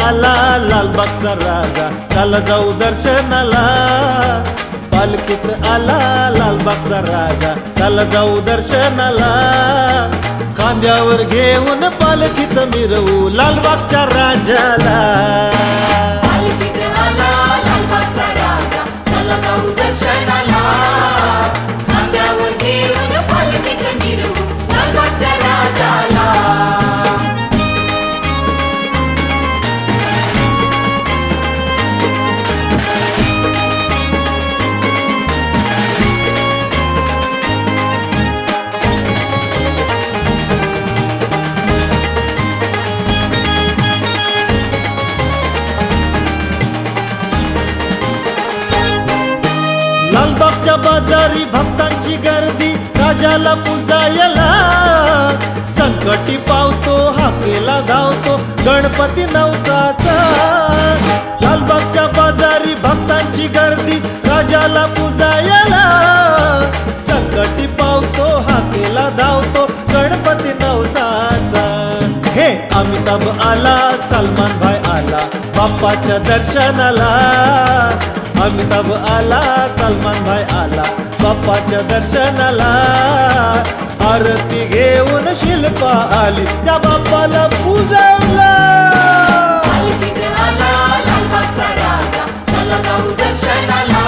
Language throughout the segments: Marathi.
आला लालबागचा राजा, चला जाऊ दर्शनाला. पालखीत आला लालबागचा राजा, चला जाऊ दर्शनाला. खांद्यावर घेऊन पालखीत मिरवू लालबागच्या राजाला. पालखीत आला लालबागचा राजा, चला जाऊ दर्शनाला. खांद्यावर घेऊन पालखीत मिरवू लालबागच्या राजाला. लालबागच्या बाजारी भक्तांची गर्दी, राजाला पुजायला. संकटी पावतो हाकेला धावतो गणपती नवसाचा. लालबागच्या बाजारी भक्तांची गर्दी, राजाला पुजायला. संकटी पावतो हाकेला धावतो गणपती नवसाचा. हे अमिताभ आला, सलमान भाई आला बाप्पाच्या दर्शनाला. अमिताभ आला, सलमान भाई आला बाप्पाच्या दर्शनाला. आरती घेऊन शिल्पा आली, त्या बाप्पाला पूजवला. पालखीत आला लालबागचा राजा, चला जाऊ दर्शनाला.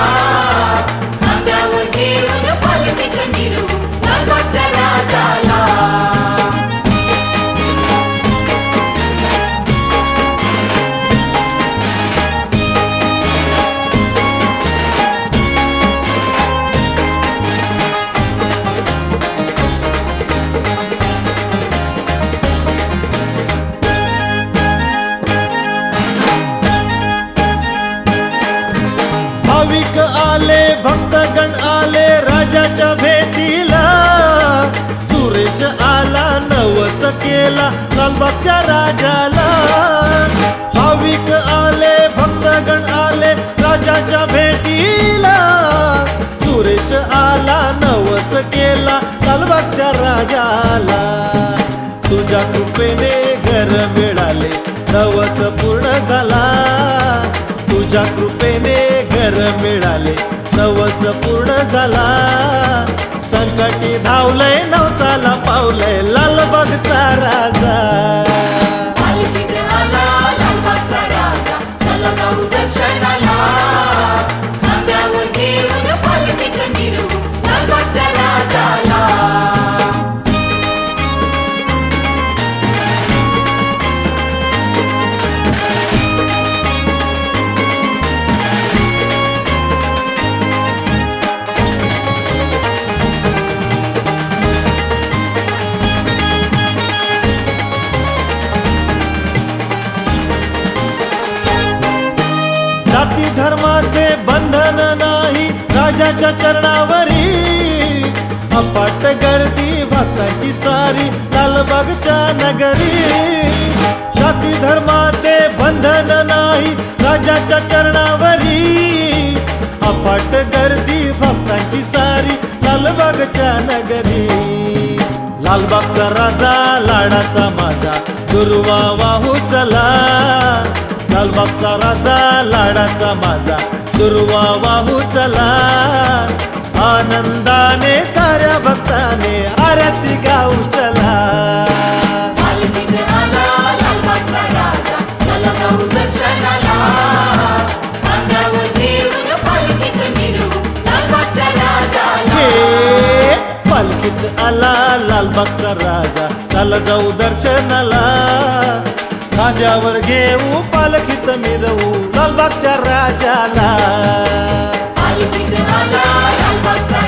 खांद्यावर घेऊन पालखीत मिरवू लालबागच्या राजाला. भाविक आले, भक्तगण आले राजाच्या भेटीला. सुरेश आला, नवस केला लालबागच्या राजाला. भाविक आले, भक्तगण आले राजाच्या भेटीला. सुरेश आला, नवस केला लालबागच्या राजाला. तुझ्या कृपेने घर मिळाले, नवस पूर्ण झाला. तुझ्या कृपेने घर मिळाले, नवस पूर्ण झाला. संकटी धावलंय, नवसाला पावलंय लालबागचा राजा. पालखीत आला लालबागचा राजा, चला जाऊ दर्शनाला. खांद्यावर घेऊन पालखीत मिरवू लालबागच्या राजाला. जाती धर्माचे बंधन नाही राजाच्या चरणावरी. अपाट गर्दी भक्तांची सारी लालबागच्या नगरी. जाती धर्माचे बंधन नाही राजाच्या चरणावरी. अपाट गर्दी भक्तांची सारी लालबागच्या नगरी. लालबागचा राजा लाडाचा माझा, दुर्वा वाहू चला. लालबागचा राजा लाडाचा माझा, दुर्वा वाहू चला. आनंदाने साऱ्या भक्ताने आरती गाऊ चला. पालखीत आला लालबागचा राजा, चला जाऊ दर्शनाला. खांद्यावर घेऊन पालखीत मिरवू लालबागच्या राजाला. पालखीत आला लालबागचा राजा, चला जाऊ दर्शनाला. खांद्यावर घेऊ पालखीत मिरवू लालबागच्या राजाला. पालखीत आला लालबागचा